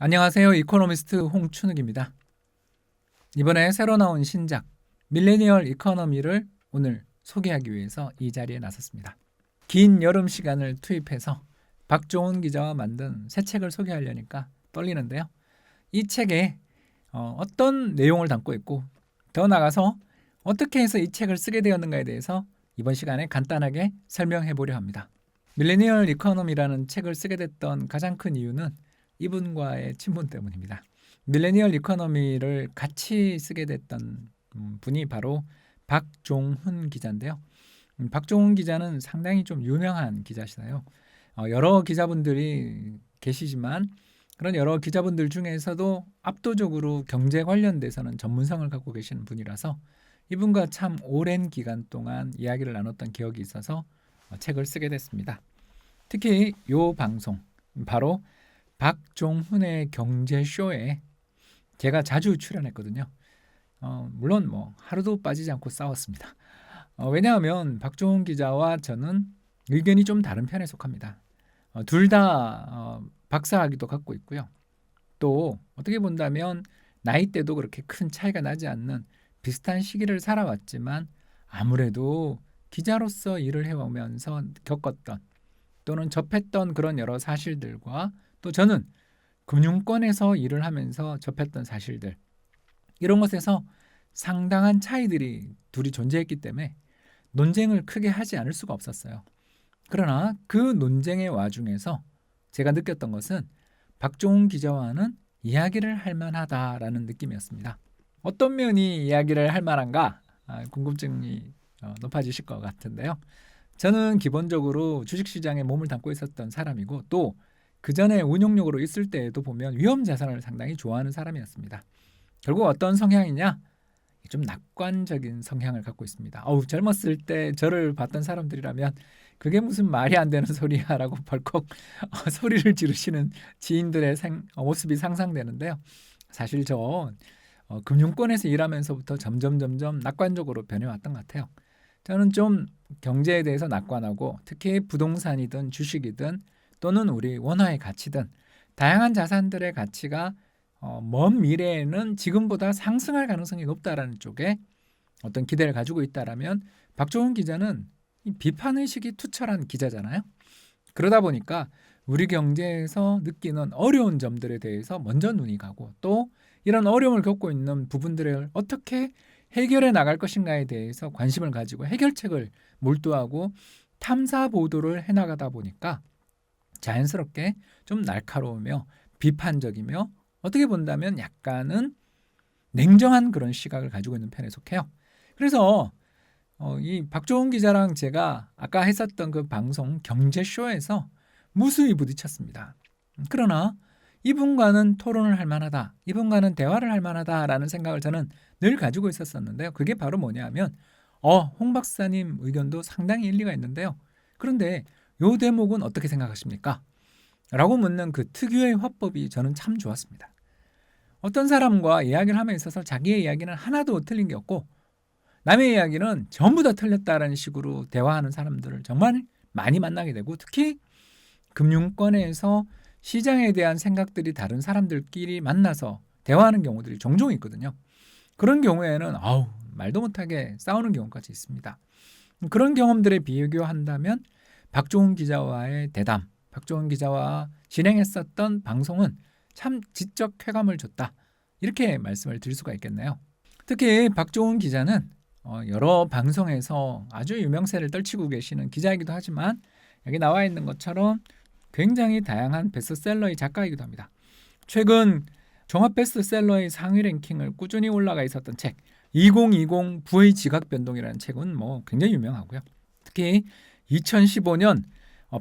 안녕하세요. 이코노미스트 홍춘욱입니다. 이번에 새로 나온 신작 밀레니얼 이코노미를 오늘 소개하기 위해서 이 자리에 나섰습니다. 긴 여름 시간을 투입해서 박종훈 기자와 만든 새 책을 소개하려니까 떨리는데요. 이 책에 어떤 내용을 담고 있고 더 나아가서 어떻게 해서 이 책을 쓰게 되었는가에 대해서 이번 시간에 간단하게 설명해 보려 합니다. 밀레니얼 이코노미라는 책을 쓰게 됐던 가장 큰 이유는 이분과의 친분 때문입니다. 밀레니얼 이코노미를 같이 쓰게 됐던 분이 바로 박종훈 기자인데요. 박종훈 기자는 상당히 좀 유명한 기자시나요? 여러 기자분들이 계시지만 그런 여러 기자분들 중에서도 압도적으로 경제 관련돼서는 전문성을 갖고 계시는 분이라서 이분과 참 오랜 기간 동안 이야기를 나눴던 기억이 있어서 책을 쓰게 됐습니다. 특히 이 방송, 바로 박종훈의 경제쇼에 제가 자주 출연했거든요. 물론 하루도 빠지지 않고 싸웠습니다. 왜냐하면 박종훈 기자와 저는 의견이 좀 다른 편에 속합니다. 둘 다 박사학위도 갖고 있고요. 또 어떻게 본다면 나이대도 그렇게 큰 차이가 나지 않는 비슷한 시기를 살아왔지만 아무래도 기자로서 일을 해오면서 겪었던 또는 접했던 그런 여러 사실들과 또 저는 금융권에서 일을 하면서 접했던 사실들, 이런 것에서 상당한 차이들이 둘이 존재했기 때문에 논쟁을 크게 하지 않을 수가 없었어요. 그러나 그 논쟁의 와중에서 제가 느꼈던 것은 박종훈 기자와는 이야기를 할 만하다라는 느낌이었습니다. 어떤 면이 이야기를 할 만한가? 궁금증이 높아지실 것 같은데요. 저는 기본적으로 주식시장에 몸을 담고 있었던 사람이고 또 그 전에 운용력으로 있을 때에도 보면 위험 자산을 상당히 좋아하는 사람이었습니다. 결국 어떤 성향이냐? 좀 낙관적인 성향을 갖고 있습니다. 젊었을 때 저를 봤던 사람들이라면 그게 무슨 말이 안 되는 소리야라고 벌컥 소리를 지르시는 지인들의 모습이 상상되는데요. 사실 저 금융권에서 일하면서부터 점점 낙관적으로 변해왔던 것 같아요. 저는 좀 경제에 대해서 낙관하고 특히 부동산이든 주식이든 또는 우리 원화의 가치든 다양한 자산들의 가치가 먼 미래에는 지금보다 상승할 가능성이 높다라는 쪽에 어떤 기대를 가지고 있다라면 박종훈 기자는 비판의식이 투철한 기자잖아요. 그러다 보니까 우리 경제에서 느끼는 어려운 점들에 대해서 먼저 눈이 가고 또 이런 어려움을 겪고 있는 부분들을 어떻게 해결해 나갈 것인가에 대해서 관심을 가지고 해결책을 몰두하고 탐사 보도를 해나가다 보니까 자연스럽게 좀 날카로우며 비판적이며 어떻게 본다면 약간은 냉정한 그런 시각을 가지고 있는 편에 속해요. 그래서 이 박종훈 기자랑 제가 아까 했었던 그 방송 경제쇼에서 무수히 부딪혔습니다. 그러나 이분과는 토론을 할 만하다, 이분과는 대화를 할 만하다라는 생각을 저는 늘 가지고 있었었는데요. 그게 바로 뭐냐면 홍 박사님 의견도 상당히 일리가 있는데요. 그런데 요 대목은 어떻게 생각하십니까? 라고 묻는 그 특유의 화법이 저는 참 좋았습니다. 어떤 사람과 이야기를 함에 있어서 자기의 이야기는 하나도 틀린 게 없고 남의 이야기는 전부 다 틀렸다라는 식으로 대화하는 사람들을 정말 많이 만나게 되고 특히 금융권에서 시장에 대한 생각들이 다른 사람들끼리 만나서 대화하는 경우들이 종종 있거든요. 그런 경우에는 말도 못하게 싸우는 경우까지 있습니다. 그런 경험들에 비교한다면 박종훈 기자와의 대담, 박종훈 기자와 진행했었던 방송은 참 지적 쾌감을 줬다, 이렇게 말씀을 드릴 수가 있겠네요. 특히 박종훈 기자는 여러 방송에서 아주 유명세를 떨치고 계시는 기자이기도 하지만 여기 나와 있는 것처럼 굉장히 다양한 베스트셀러의 작가이기도 합니다. 최근 종합 베스트셀러의 상위 랭킹을 꾸준히 올라가 있었던 책 2020 부의 지각 변동이라는 책은 굉장히 유명하고요. 특히 2015년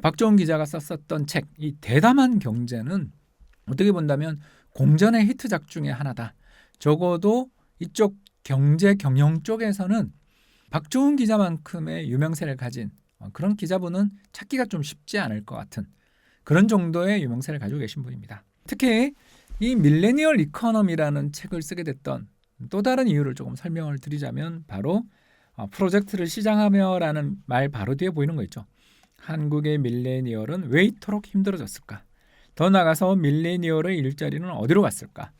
박종훈 기자가 썼었던 책 이 대담한 경제는 어떻게 본다면 공전의 히트작 중에 하나다. 적어도 이쪽 경제 경영 쪽에서는 박종훈 기자만큼의 유명세를 가진 그런 기자분은 찾기가 좀 쉽지 않을 것 같은 그런 정도의 유명세를 가지고 계신 분입니다. 특히 이 밀레니얼 이코노미라는 책을 쓰게 됐던 또 다른 이유를 조금 설명을 드리자면 바로 프로젝트를 시작하며라는 말 바로 뒤에 보이는 거 있죠. 한국의 밀레니얼은 왜 이토록 힘들어졌을까? 더 나아가서 밀레니얼의 일자리는 어디로 갔을까?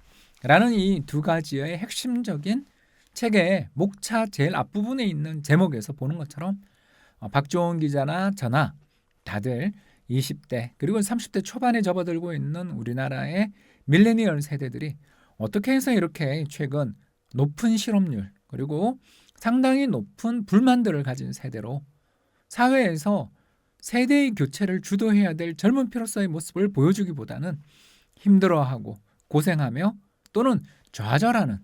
라는 이 두 가지의 핵심적인 책의 목차 제일 앞부분에 있는 제목에서 보는 것처럼 박종원 기자나 저나 다들 20대 그리고 30대 초반에 접어들고 있는 우리나라의 밀레니얼 세대들이 어떻게 해서 이렇게 최근 높은 실업률 그리고 상당히 높은 불만들을 가진 세대로 사회에서 세대의 교체를 주도해야 될 젊은 피로서의 모습을 보여주기보다는 힘들어하고 고생하며 또는 좌절하는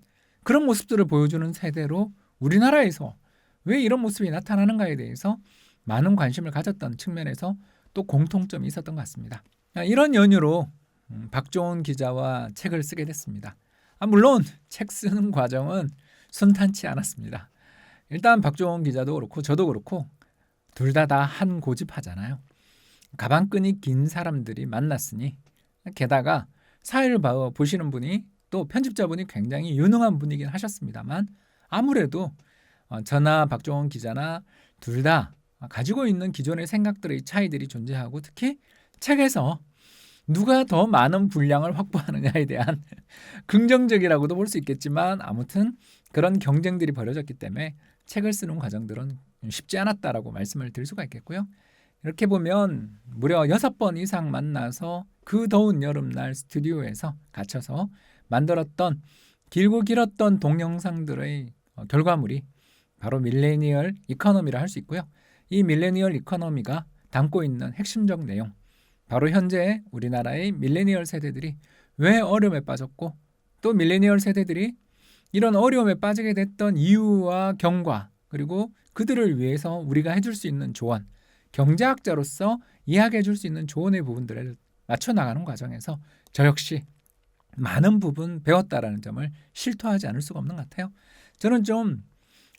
그런 모습들을 보여주는 세대로 우리나라에서 왜 이런 모습이 나타나는가에 대해서 많은 관심을 가졌던 측면에서 또 공통점이 있었던 것 같습니다. 이런 연유로 박종원 기자와 책을 쓰게 됐습니다. 물론 책 쓰는 과정은 순탄치 않았습니다. 일단 박종원 기자도 그렇고 저도 그렇고 둘 다 한 고집하잖아요. 가방끈이 긴 사람들이 만났으니 게다가 사회를 보시는 분이 또 편집자분이 굉장히 유능한 분이긴 하셨습니다만 아무래도 저나 박종원 기자나 둘 다 가지고 있는 기존의 생각들의 차이들이 존재하고 특히 책에서 누가 더 많은 분량을 확보하느냐에 대한 긍정적이라고도 볼 수 있겠지만 아무튼 그런 경쟁들이 벌어졌기 때문에 책을 쓰는 과정들은 쉽지 않았다라고 말씀을 드릴 수가 있겠고요. 이렇게 보면 무려 6번 이상 만나서 그 더운 여름날 스튜디오에서 갇혀서 만들었던 길고 길었던 동영상들의 결과물이 바로 밀레니얼 이코노미라 할 수 있고요. 이 밀레니얼 이코노미가 담고 있는 핵심적 내용 바로 현재 우리나라의 밀레니얼 세대들이 왜 어려움에 빠졌고 또 밀레니얼 세대들이 이런 어려움에 빠지게 됐던 이유와 경과 그리고 그들을 위해서 우리가 해줄 수 있는 조언 경제학자로서 이야기해 줄 수 있는 조언의 부분들을 맞춰 나가는 과정에서 저 역시 많은 부분 배웠다라는 점을 실토하지 않을 수가 없는 것 같아요. 저는 좀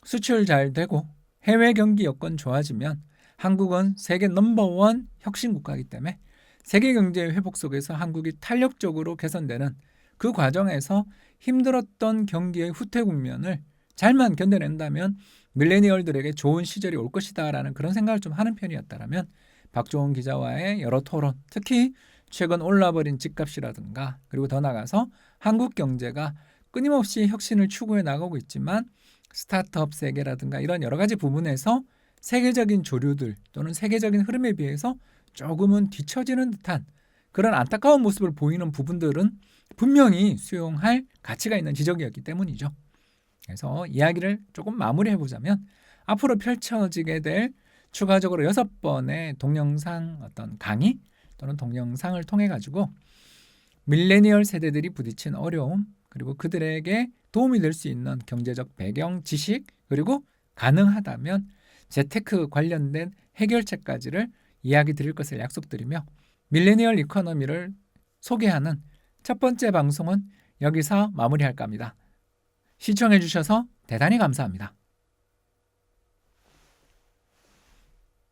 수출 잘 되고 해외 경기 여건 좋아지면 한국은 세계 넘버원 혁신 국가이기 때문에 세계 경제의 회복 속에서 한국이 탄력적으로 개선되는 그 과정에서 힘들었던 경기의 후퇴 국면을 잘만 견뎌낸다면 밀레니얼들에게 좋은 시절이 올 것이다라는 그런 생각을 좀 하는 편이었다라면 박종원 기자와의 여러 토론, 특히 최근 올라버린 집값이라든가 그리고 더 나아가서 한국 경제가 끊임없이 혁신을 추구해 나가고 있지만 스타트업 세계라든가 이런 여러 가지 부분에서 세계적인 조류들 또는 세계적인 흐름에 비해서 조금은 뒤처지는 듯한 그런 안타까운 모습을 보이는 부분들은 분명히 수용할 가치가 있는 지적이었기 때문이죠. 그래서 이야기를 조금 마무리해 보자면 앞으로 펼쳐지게 될 추가적으로 6번의 동영상 어떤 강의 또는 동영상을 통해 가지고 밀레니얼 세대들이 부딪힌 어려움 그리고 그들에게 도움이 될 수 있는 경제적 배경, 지식 그리고 가능하다면 재테크 관련된 해결책까지를 이야기 드릴 것을 약속드리며 밀레니얼 이코노미를 소개하는 첫 번째 방송은 여기서 마무리할까 합니다. 시청해 주셔서 대단히 감사합니다.